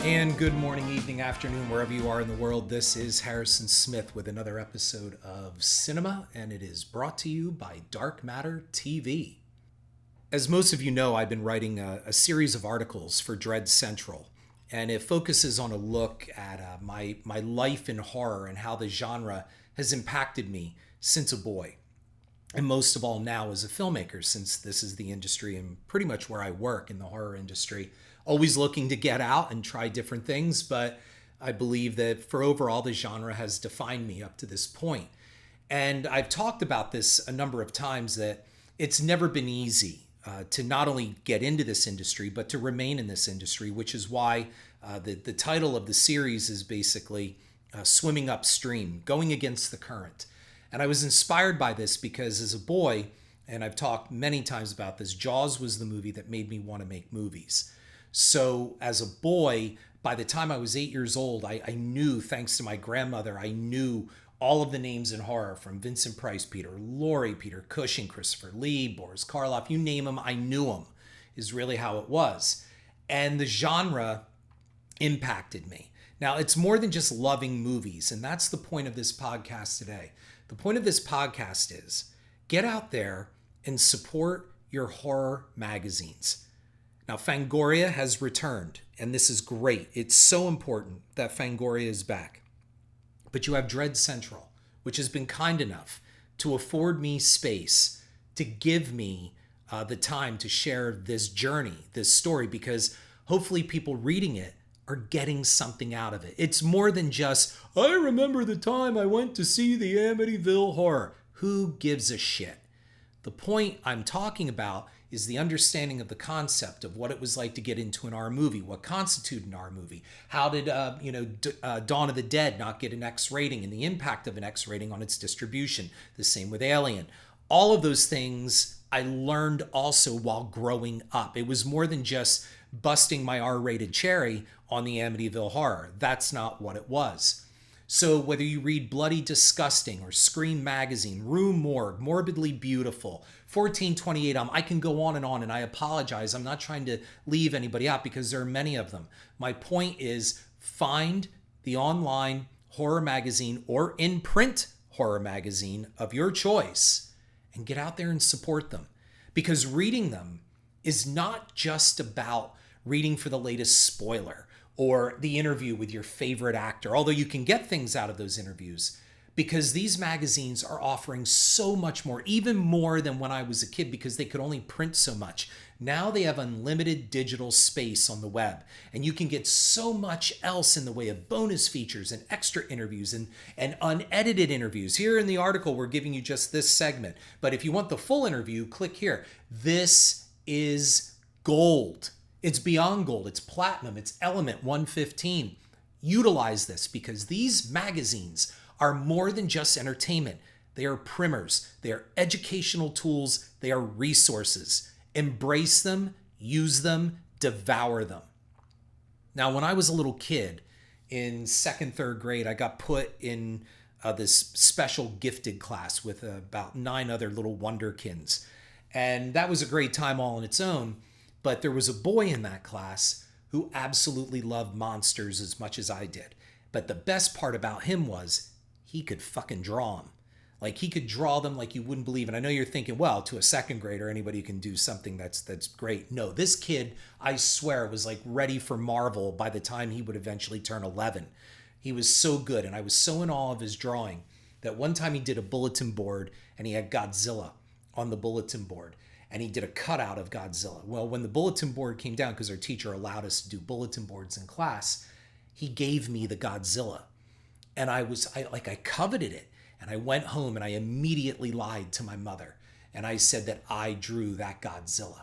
And good morning, evening, afternoon, wherever you are in the world. This is Harrison Smith with another episode of Cinema, and it is brought to you by Dark Matter TV. As most of you know, I've been writing a series of articles for Dread Central, and it focuses on a look at my life in horror and how the genre has impacted me since a boy. And most of all now as a filmmaker, since this is the industry and pretty much where I work in the horror industry. Always looking to get out and try different things, but I believe that for overall, the genre has defined me up to this point. And I've talked about this a number of times that it's never been easy to not only get into this industry, but to remain in this industry, which is why the title of the series is basically Swimming Upstream, Going Against the Current. And I was inspired by this because as a boy, and I've talked many times about this, Jaws was the movie that made me want to make movies. So as a boy, by the time I was 8 years old, I knew, thanks to my grandmother, I knew all of the names in horror from Vincent Price, Peter Lorre, Peter Cushing, Christopher Lee, Boris Karloff, you name them, I knew them, is really how it was. And the genre impacted me. Now, it's more than just loving movies, and that's the point of this podcast today. The point of this podcast is get out there and support your horror magazines. Now, Fangoria has returned, and this is great. It's so important that Fangoria is back. But you have Dread Central, which has been kind enough to afford me space, to give me the time to share this journey, this story, because hopefully people reading it are getting something out of it. It's more than just, I remember the time I went to see the Amityville Horror. Who gives a shit? The point I'm talking about is the understanding of the concept of what it was like to get into an R movie, what constituted an R movie, how did Dawn of the Dead not get an X rating, and the impact of an X rating on its distribution. The same with Alien. All of those things I learned also while growing up. It was more than just busting my R-rated cherry on the Amityville Horror. That's not what it was. So whether you read Bloody Disgusting or Scream Magazine, Rue Morgue, Morbidly Beautiful, 1428, I can go on, and I apologize. I'm not trying to leave anybody out because there are many of them. My point is find the online horror magazine or in-print horror magazine of your choice and get out there and support them. Because reading them is not just about reading for the latest spoiler or the interview with your favorite actor, although you can get things out of those interviews, because these magazines are offering so much more, even more than when I was a kid, because they could only print so much. Now they have unlimited digital space on the web, and you can get so much else in the way of bonus features and extra interviews and unedited interviews. Here in the article, we're giving you just this segment, but if you want the full interview, click here. This is gold. It's beyond gold. It's platinum. It's Element 115. Utilize this because these magazines are more than just entertainment. They are primers. They are educational tools. They are resources. Embrace them, use them, devour them. Now, when I was a little kid in second, third grade, I got put in this special gifted class with about 9 other little wonderkins. And that was a great time all on its own. But there was a boy in that class who absolutely loved monsters as much as I did. But the best part about him was he could fucking draw them. Like he could draw them like you wouldn't believe. And I know you're thinking, well, to a second grader, anybody can do something that's great. No, this kid, I swear, was like ready for Marvel by the time he would eventually turn 11. He was so good. And I was so in awe of his drawing that one time he did a bulletin board and he had Godzilla on the bulletin board. And he did a cutout of Godzilla. Well, when the bulletin board came down, because our teacher allowed us to do bulletin boards in class, he gave me the Godzilla. And I coveted it. And I went home and I immediately lied to my mother. And I said that I drew that Godzilla.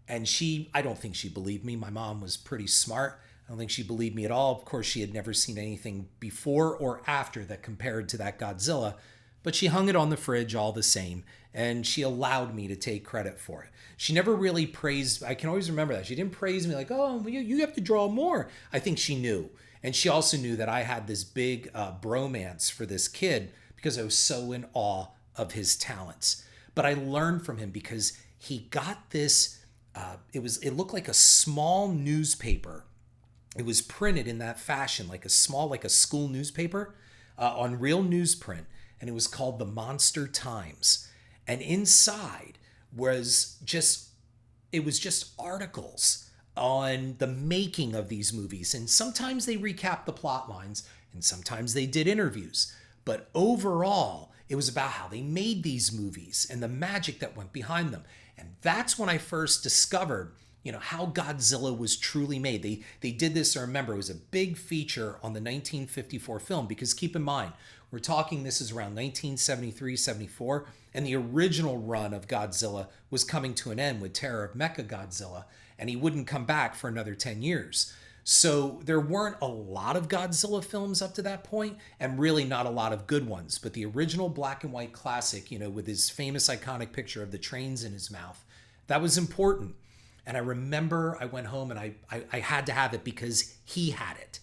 And I don't think she believed me. My mom was pretty smart. I don't think she believed me at all. Of course, she had never seen anything before or after that compared to that Godzilla. But she hung it on the fridge all the same, and she allowed me to take credit for it. She never really praised, I can always remember that. She didn't praise me like, oh, you have to draw more. I think she knew. And she also knew that I had this big bromance for this kid because I was so in awe of his talents. But I learned from him because he got this, it looked like a small newspaper It was printed in that fashion, like a small, like a school newspaper, on real newsprint, and it was called the Monster Times. And inside was just it was just articles on the making of these movies, and sometimes they recapped the plot lines, and sometimes they did interviews. But overall, it was about how they made these movies and the magic that went behind them. And that's when I first discovered, how Godzilla was truly made. They did this, I remember, it was a big feature on the 1954 film, because keep in mind, we're talking, this is around 1973, 74, and the original run of Godzilla was coming to an end with Terror of Mechagodzilla, and he wouldn't come back for another 10 years. So there weren't a lot of Godzilla films up to that point, and really not a lot of good ones. But the original black and white classic, with his famous iconic picture of the trains in his mouth, that was important. And I remember I went home and I had to have it because he had it.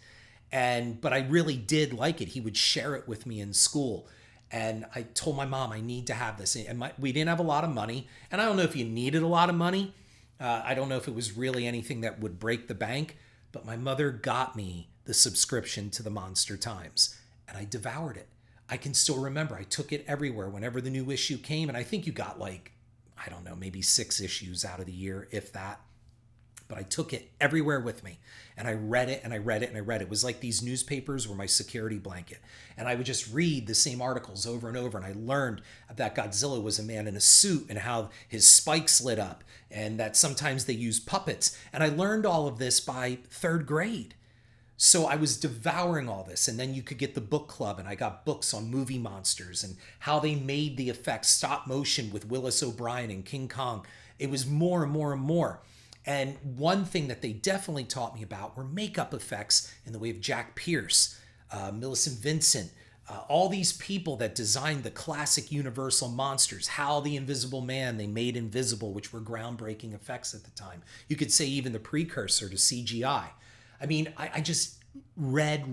But I really did like it. He would share it with me in school. And I told my mom, I need to have this. And we didn't have a lot of money. And I don't know if you needed a lot of money. I don't know if it was really anything that would break the bank. But my mother got me the subscription to the Monster Times. And I devoured it. I can still remember. I took it everywhere whenever the new issue came. And I think you got I don't know, maybe 6 issues out of the year, if that. But I took it everywhere with me. And I read it and I read it and I read it. It was like these newspapers were my security blanket. And I would just read the same articles over and over. And I learned that Godzilla was a man in a suit and how his spikes lit up and that sometimes they used puppets. And I learned all of this by 3rd grade. So I was devouring all this. And then you could get the book club, and I got books on movie monsters and how they made the effects, stop motion with Willis O'Brien and King Kong. It was more and more and more. And one thing that they definitely taught me about were makeup effects in the way of Jack Pierce, Millicent Vincent, all these people that designed the classic Universal monsters, how the Invisible Man they made invisible, which were groundbreaking effects at the time. You could say even the precursor to CGI. I mean, I just read.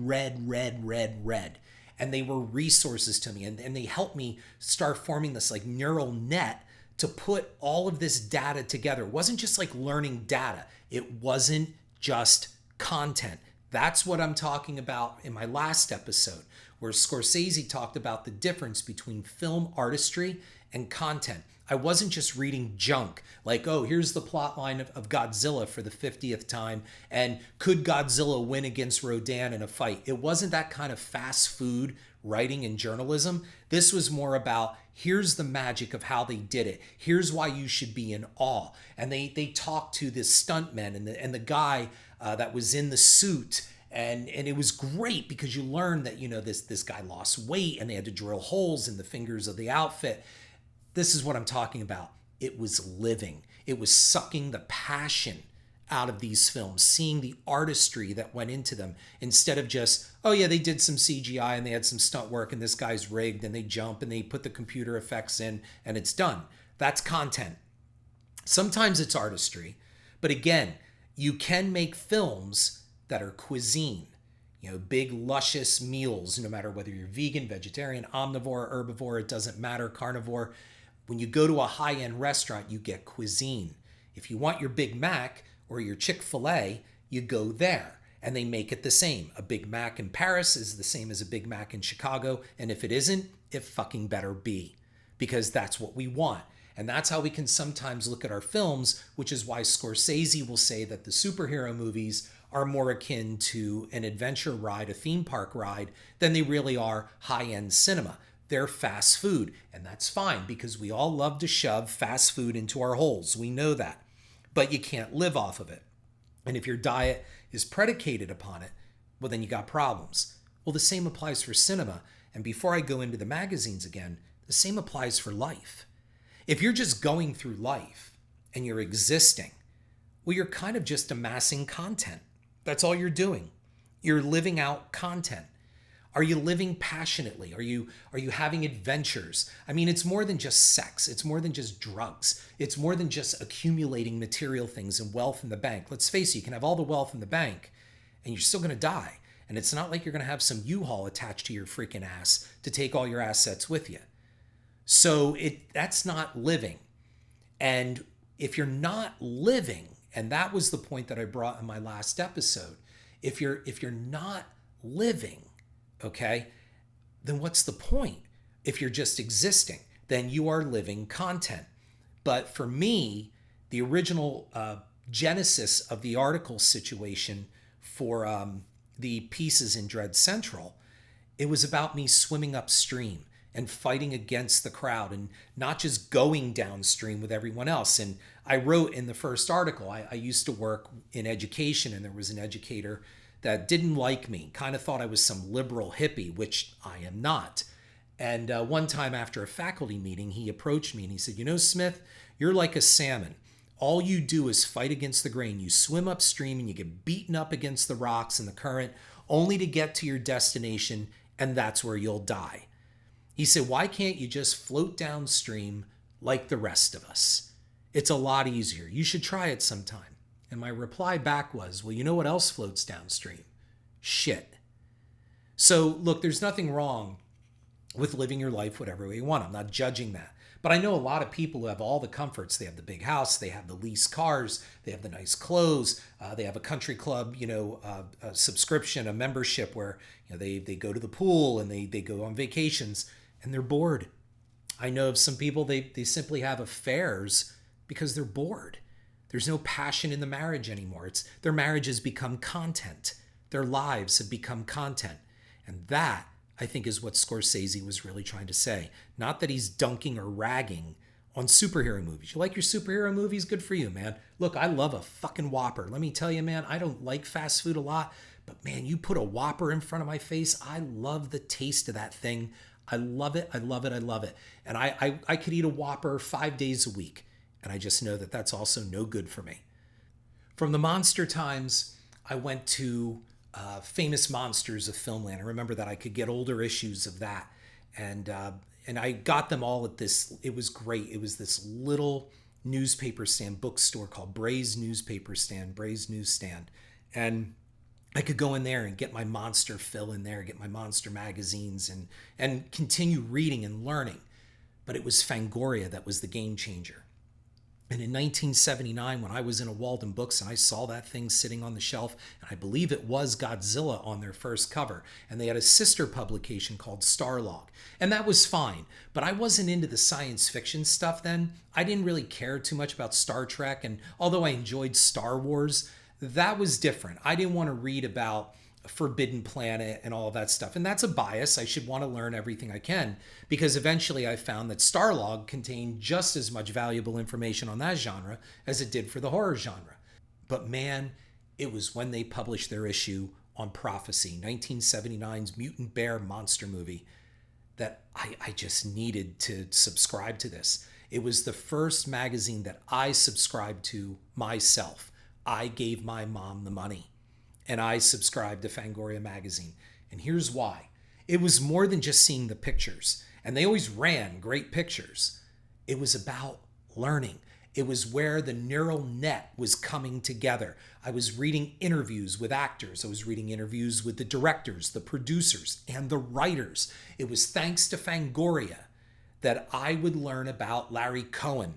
And they were resources to me. And they helped me start forming this neural net to put all of this data together. It wasn't just learning data. It wasn't just content. That's what I'm talking about in my last episode, where Scorsese talked about the difference between film artistry and content. I wasn't just reading junk, here's the plot line of Godzilla for the 50th time, and could Godzilla win against Rodan in a fight? It wasn't that kind of fast food writing and journalism. This was more about, here's the magic of how they did it. Here's why you should be in awe. And they talked to this stuntman and the guy that was in the suit. And it was great because you learned that, this guy lost weight and they had to drill holes in the fingers of the outfit. This is what I'm talking about. It was living. It was sucking the passion out of these films, seeing the artistry that went into them instead of just, oh yeah, they did some CGI and they had some stunt work and this guy's rigged and they jump and they put the computer effects in and it's done. That's content. Sometimes it's artistry, but again, you can make films that are cuisine, big luscious meals, no matter whether you're vegan, vegetarian, omnivore, herbivore, it doesn't matter, carnivore. When you go to a high-end restaurant, you get cuisine. If you want your Big Mac or your Chick-fil-A, you go there and they make it the same. A Big Mac in Paris is the same as a Big Mac in Chicago. And if it isn't, it fucking better be, because that's what we want. And that's how we can sometimes look at our films, which is why Scorsese will say that the superhero movies are more akin to an adventure ride, a theme park ride, than they really are high-end cinema. They're fast food, and that's fine because we all love to shove fast food into our holes. We know that, but you can't live off of it. And if your diet is predicated upon it, well, then you got problems. Well, the same applies for cinema. And before I go into the magazines again, the same applies for life. If you're just going through life and you're existing, well, you're kind of just amassing content. That's all you're doing. You're living out content. Are you living passionately? Are you having adventures? I mean, it's more than just sex. It's more than just drugs. It's more than just accumulating material things and wealth in the bank. Let's face it, you can have all the wealth in the bank and you're still going to die. And it's not like you're going to have some U-Haul attached to your freaking ass to take all your assets with you. So that's not living. And if you're not living, and that was the point that I brought in my last episode, If you're not living, okay, then what's the point? If you're just existing, then you are living content. But for me, the original genesis of the article situation for the pieces in Dread Central, it was about me swimming upstream and fighting against the crowd and not just going downstream with everyone else. And I wrote in the first article, I used to work in education, and there was an educator that didn't like me, kind of thought I was some liberal hippie, which I am not. And one time after a faculty meeting, he approached me and he said, "You know, Smith, you're like a salmon. All you do is fight against the grain. You swim upstream and you get beaten up against the rocks and the current, only to get to your destination, and that's where you'll die." He said, "Why can't you just float downstream like the rest of us? It's a lot easier. You should try it sometime." And my reply back was, "Well, you know what else floats downstream? Shit." So look, there's nothing wrong with living your life whatever way you want. I'm not judging that. But I know a lot of people who have all the comforts. They have the big house, they have the leased cars, they have the nice clothes, they have a country club, a subscription, a membership where they go to the pool and they go on vacations, and they're bored. I know of some people, they simply have affairs because they're bored. There's no passion in the marriage anymore. Their marriage has become content. Their lives have become content. And that, I think, is what Scorsese was really trying to say. Not that he's dunking or ragging on superhero movies. You like your superhero movies? Good for you, man. Look, I love a fucking Whopper. Let me tell you, man, I don't like fast food a lot, but man, you put a Whopper in front of my face, I love the taste of that thing. I love it. I love it. I love it. And I could eat a Whopper 5 days a week. And I just know that that's also no good for me. From the monster times, I went to Famous Monsters of Filmland. I remember that I could get older issues of that. And I got them all at this, it was great. It was this little newspaper stand, bookstore called Bray's Newsstand. And I could go in there and get my monster fill in there, get my monster magazines and continue reading and learning. But it was Fangoria that was the game changer. And in 1979, when I was in a Walden Books and I saw that thing sitting on the shelf, and I believe it was Godzilla on their first cover, and they had a sister publication called Starlog, and that was fine. But I wasn't into the science fiction stuff then. I didn't really care too much about Star Trek, and although I enjoyed Star Wars, that was different. I didn't want to read about Forbidden Planet and all of that stuff. And that's a bias. I should want to learn everything I can, because eventually I found that Starlog contained just as much valuable information on that genre as it did for the horror genre. But man, it was when they published their issue on Prophecy, 1979's Mutant Bear monster movie, that I just needed to subscribe to this. It was the first magazine that I subscribed to myself. I gave my mom the money, and I subscribed to Fangoria magazine. And here's why. It was more than just seeing the pictures. And they always ran great pictures. It was about learning. It was where the neural net was coming together. I was reading interviews with actors. I was reading interviews with the directors, the producers, and the writers. It was thanks to Fangoria that I would learn about Larry Cohen.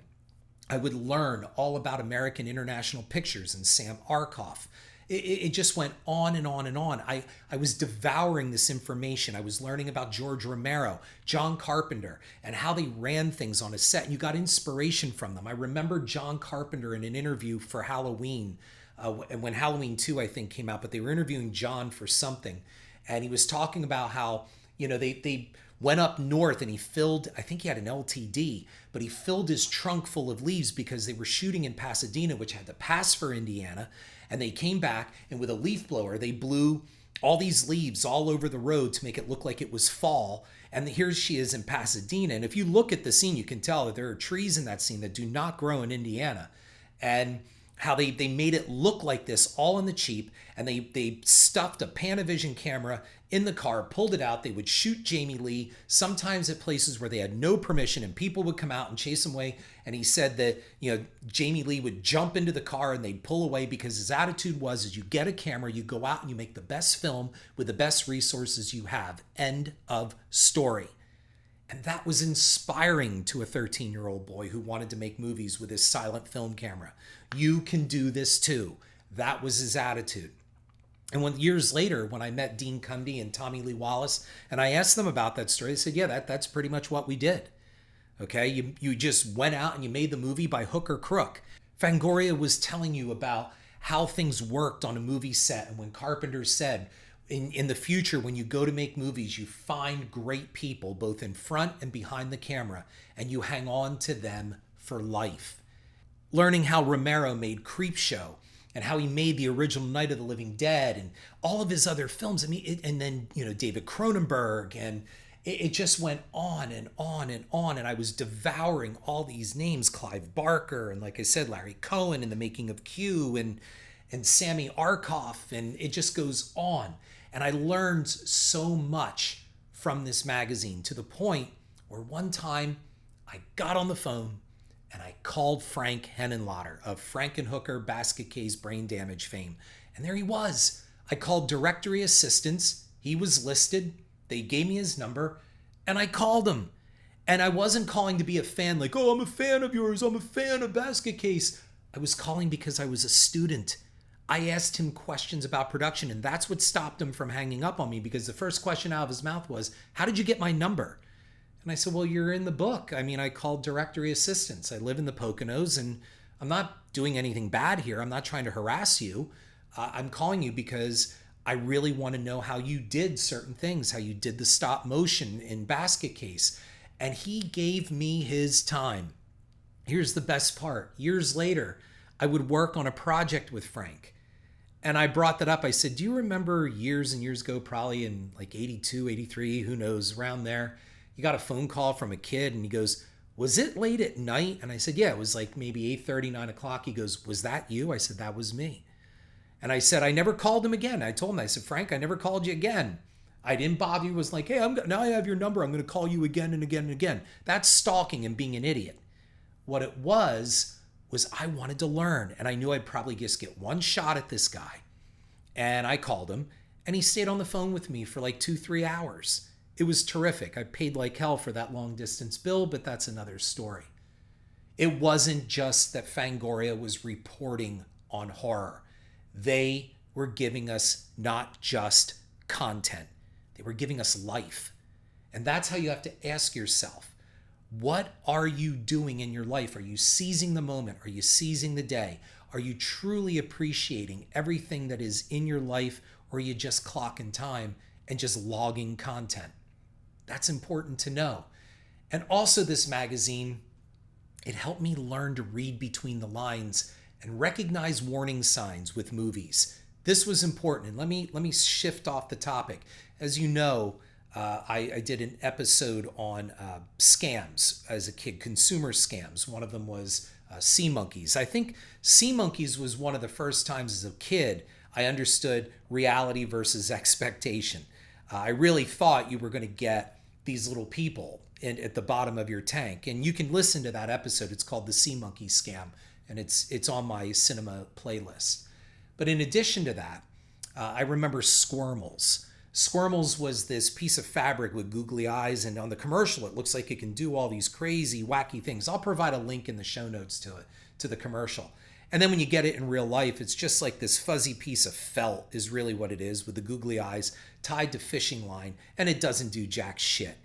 I would learn all about American International Pictures and Sam Arkoff. It just went on and on and on. I was devouring this information. I was learning about George Romero, John Carpenter, and how they ran things on a set. And you got inspiration from them. I remember John Carpenter in an interview for Halloween, when Halloween 2, I think, came out, but they were interviewing John for something. And he was talking about how, they went up north and he filled, I think he had an LTD, but he filled his trunk full of leaves because they were shooting in Pasadena, which had to pass for Indiana. And they came back, and with a leaf blower, they blew all these leaves all over the road to make it look like it was fall. And here she is in Pasadena. And if you look at the scene, you can tell that there are trees in that scene that do not grow in Indiana. And how they made it look like this all on the cheap. And they stuffed a Panavision camera in the car, pulled it out. They would shoot Jamie Lee, sometimes at places where they had no permission, and people would come out and chase him away. And he said that, Jamie Lee would jump into the car and they'd pull away, because his attitude was, is you get a camera, you go out and you make the best film with the best resources you have. End of story. And that was inspiring to a 13-year-old boy who wanted to make movies with his silent film camera. You can do this too. That was his attitude. And when years later, when I met Dean Cundy and Tommy Lee Wallace, and I asked them about that story, they said, yeah, that's pretty much what we did. Okay, you just went out and you made the movie by hook or crook. Fangoria was telling you about how things worked on a movie set, and when Carpenter said, in the future, when you go to make movies, you find great people both in front and behind the camera, and you hang on to them for life. Learning how Romero made Creepshow and how he made the original Night of the Living Dead and all of his other films. I mean, and then, David Cronenberg, and it just went on and on and on. And I was devouring all these names, Clive Barker, and like I said, Larry Cohen in the making of Q, and Sammy Arkoff, and it just goes on. And I learned so much from this magazine, to the point where one time I got on the phone and I called Frank Henenlotter of Frankenhooker, Basket Case, Brain Damage fame. And there he was. I called directory assistance. He was listed. They gave me his number and I called him. And I wasn't calling to be a fan, like, oh, I'm a fan of yours, I'm a fan of Basket Case. I was calling because I was a student. I asked him questions about production, and that's what stopped him from hanging up on me, because the first question out of his mouth was, how did you get my number? And I said, well, you're in the book. I mean, I called directory assistance. I live in the Poconos, and I'm not doing anything bad here. I'm not trying to harass you. I'm calling you because I really want to know how you did certain things, how you did the stop motion in Basket Case. And he gave me his time. Here's the best part. Years later, I would work on a project with Frank. And I brought that up. I said, do you remember years and years ago, probably in like 82, 83, who knows, around there, you got a phone call from a kid and he goes, was it late at night? And I said, yeah, it was like maybe 8:30, 9 o'clock. He goes, was that you? I said, that was me. And I said, I never called him again. I told him, I said, Frank, I never called you again. I didn't bother you. It was like, hey, now I have your number. I'm going to call you again and again and again. That's stalking and being an idiot. What it was I wanted to learn. And I knew I'd probably just get one shot at this guy. And I called him, and he stayed on the phone with me for like 2-3 hours. It was terrific. I paid like hell for that long distance bill, but that's another story. It wasn't just that Fangoria was reporting on horror. They were giving us not just content. They were giving us life. And that's how you have to ask yourself, what are you doing in your life? Are you seizing the moment? Are you seizing the day? Are you truly appreciating everything that is in your life, or are you just clocking time and just logging content? That's important to know. And also, this magazine, it helped me learn to read between the lines and recognize warning signs with movies. This was important. And let me shift off the topic. As you know, I did an episode on scams as a kid, consumer scams. One of them was sea monkeys. I think sea monkeys was one of the first times as a kid I understood reality versus expectation. I really thought you were going to get these little people at the bottom of your tank. And you can listen to that episode. It's called The Sea Monkey Scam, and it's on my cinema playlist. But in addition to that, I remember Squirmels. Squirmels was this piece of fabric with googly eyes, and on the commercial it looks like it can do all these crazy, wacky things. I'll provide a link in the show notes to the commercial. And then when you get it in real life, it's just like this fuzzy piece of felt is really what it is, with the googly eyes tied to fishing line, and it doesn't do jack shit.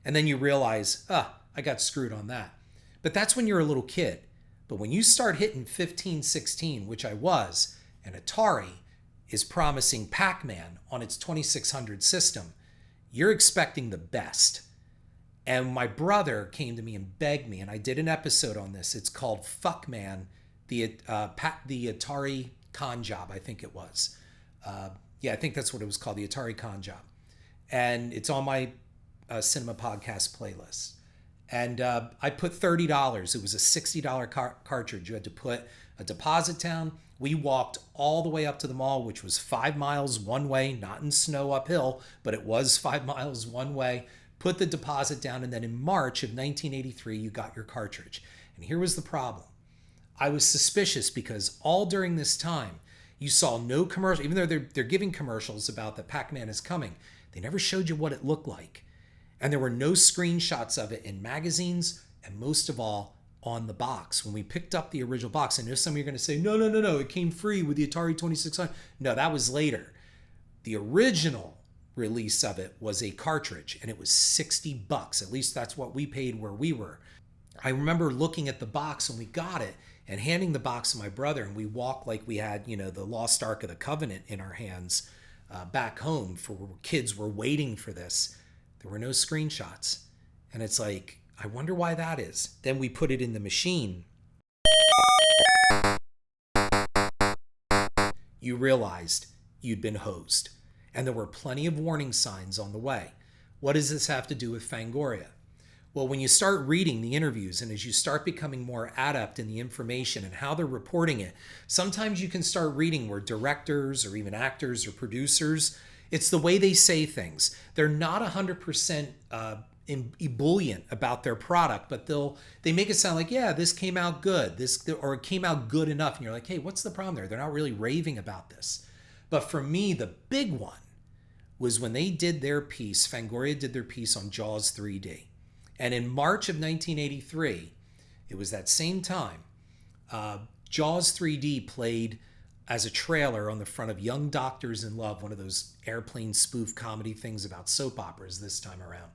And then you realize, I got screwed on that. But that's when you're a little kid. But when you start hitting 15, 16, which I was, and Atari is promising Pac-Man on its 2600 system, you're expecting the best. And my brother came to me and begged me, and I did an episode on this. It's called Fuckman, the Atari con job, I think it was. I think that's what it was called, the Atari con job. And it's on my cinema podcast playlist. And I put $30. It was a $60 cartridge. You had to put a deposit down. We walked all the way up to the mall, which was 5 miles one way, not in snow uphill, but it was 5 miles one way. Put the deposit down, and then in March of 1983, you got your cartridge. And here was the problem. I was suspicious because all during this time, you saw no commercial, even though they're giving commercials about that Pac-Man is coming. They never showed you what it looked like. And there were no screenshots of it in magazines, and most of all, on the box. When we picked up the original box, I know some of you are going to say, no, it came free with the Atari 2600. No, that was later. The original release of it was a cartridge, and it was $60. At least that's what we paid where we were. I remember looking at the box when we got it and handing the box to my brother, and we walked like we had, the Lost Ark of the Covenant in our hands back home. For kids were waiting for this. There were no screenshots. And it's like, I wonder why that is. Then we put it in the machine. You realized you'd been hosed. And there were plenty of warning signs on the way. What does this have to do with Fangoria? Well, when you start reading the interviews and as you start becoming more adept in the information and how they're reporting it, sometimes you can start reading where directors or even actors or producers, it's the way they say things. They're not 100% ebullient about their product, but they make it sound like, yeah, this came out good, or it came out good enough. And you're like, hey, what's the problem there? They're not really raving about this. But for me, the big one was when they did their piece, Fangoria did their piece on Jaws 3D. And in March of 1983, it was that same time, Jaws 3D played as a trailer on the front of Young Doctors in Love, one of those airplane spoof comedy things about soap operas this time around.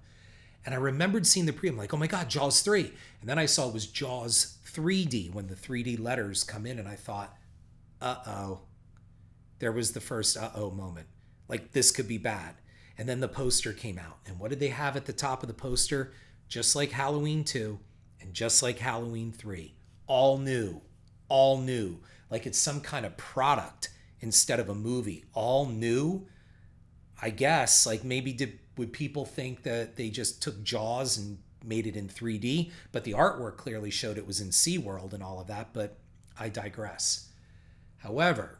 And I remembered seeing the preview. I'm like, oh my God, Jaws 3. And then I saw it was Jaws 3D when the 3D letters come in, and I thought, uh-oh. There was the first uh-oh moment. Like, this could be bad. And then the poster came out. And what did they have at the top of the poster? Just like Halloween 2 and just like Halloween 3. All new. All new. Like it's some kind of product instead of a movie. All new? I guess, like maybe would people think that they just took Jaws and made it in 3D? But the artwork clearly showed it was in SeaWorld and all of that, but I digress. However,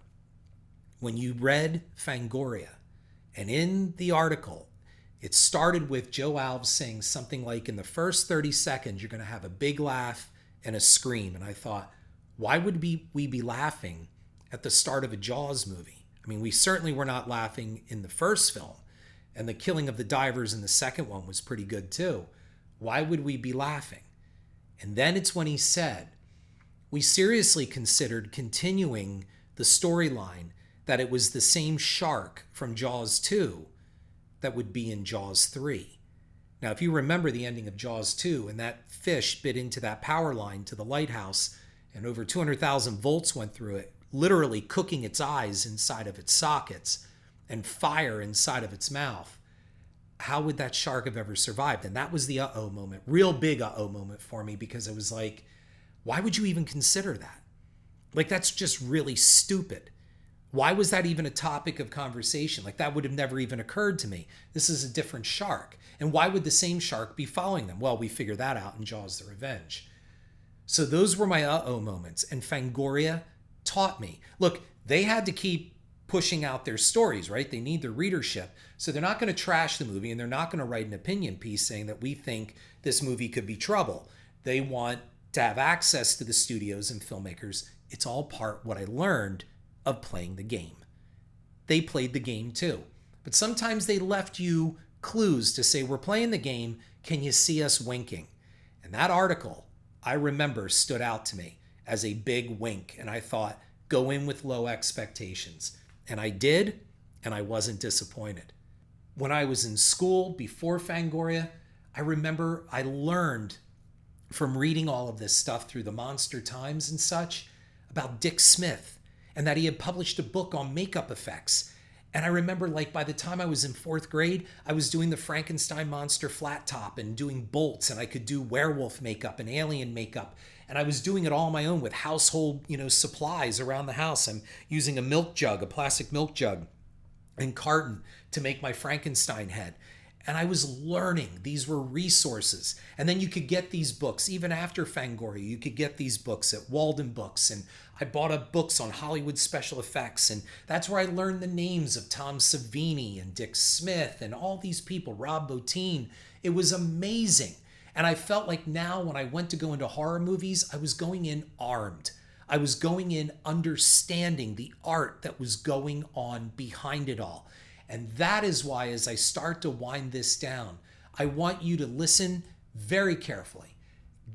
when you read Fangoria, and in the article, it started with Joe Alves saying something like, in the first 30 seconds, you're going to have a big laugh and a scream. And I thought, why would we be laughing at the start of a Jaws movie? I mean, we certainly were not laughing in the first film. And the killing of the divers in the second one was pretty good too. Why would we be laughing? And then it's when he said, we seriously considered continuing the storyline that it was the same shark from Jaws 2 that would be in Jaws 3. Now, if you remember the ending of Jaws 2, and that fish bit into that power line to the lighthouse, and over 200,000 volts went through it, literally cooking its eyes inside of its sockets, and fire inside of its mouth, how would that shark have ever survived? And that was the uh-oh moment, real big uh-oh moment for me, because it was like, why would you even consider that? Like, that's just really stupid. Why was that even a topic of conversation? Like, that would have never even occurred to me. This is a different shark. And why would the same shark be following them? Well, we figured that out in Jaws the Revenge. So those were my uh-oh moments. And Fangoria taught me. Look, they had to keep pushing out their stories, right? They need their readership. So they're not going to trash the movie, and they're not going to write an opinion piece saying that we think this movie could be trouble. They want to have access to the studios and filmmakers. It's all part what I learned of playing the game. They played the game too. But sometimes they left you clues to say, we're playing the game, can you see us winking? And that article, I remember, stood out to me as a big wink. And I thought, go in with low expectations. And I did, and I wasn't disappointed. When I was in school before Fangoria, I remember I learned from reading all of this stuff through the Monster Times and such about Dick Smith, and that he had published a book on makeup effects. And I remember, like, by the time I was in 4th grade, I was doing the Frankenstein monster flat top and doing bolts, and I could do werewolf makeup and alien makeup. And I was doing it all on my own with household, supplies around the house. I'm using a milk jug, a plastic milk jug and carton to make my Frankenstein head. And I was learning. These were resources. And then you could get these books, even after Fangoria, you could get these books at Walden Books. And I bought up books on Hollywood special effects. And that's where I learned the names of Tom Savini and Dick Smith and all these people, Rob Bottin. It was amazing. And I felt like now when I went to go into horror movies, I was going in armed. I was going in understanding the art that was going on behind it all. And that is why, as I start to wind this down, I want you to listen very carefully.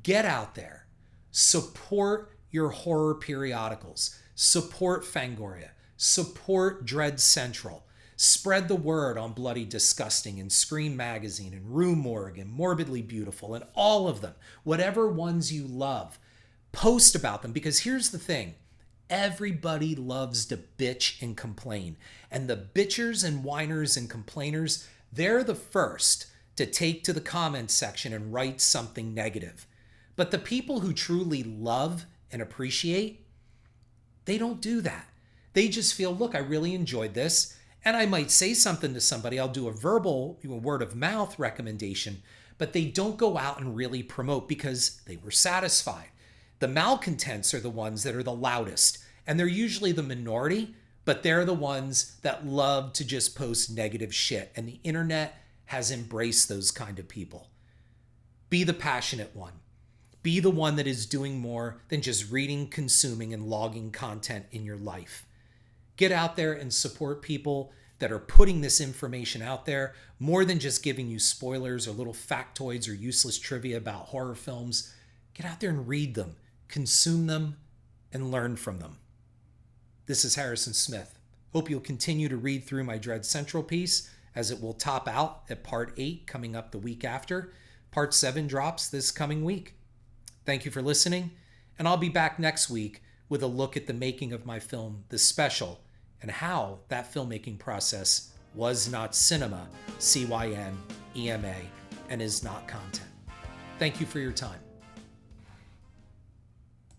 Get out there. Support your horror periodicals. Support Fangoria. Support Dread Central. Spread the word on Bloody Disgusting and Scream Magazine and Rue Morgue and Morbidly Beautiful and all of them. Whatever ones you love, post about them, because here's the thing. Everybody loves to bitch and complain. And the bitchers and whiners and complainers, they're the first to take to the comments section and write something negative. But the people who truly love and appreciate, they don't do that. They just feel, look, I really enjoyed this. And I might say something to somebody. I'll do a verbal, word of mouth recommendation, but they don't go out and really promote because they were satisfied. The malcontents are the ones that are the loudest, and they're usually the minority, but they're the ones that love to just post negative shit. And the internet has embraced those kind of people. Be the passionate one. Be the one that is doing more than just reading, consuming, and logging content in your life. Get out there and support people that are putting this information out there more than just giving you spoilers or little factoids or useless trivia about horror films. Get out there and read them, consume them, and learn from them. This is Harrison Smith. Hope you'll continue to read through my Dread Central piece, as it will top out at Part 8 coming up the week after. Part 7 drops this coming week. Thank you for listening, and I'll be back next week with a look at the making of my film, The Special, and how that filmmaking process was not cinema, CYN, EMA, and is not content. Thank you for your time.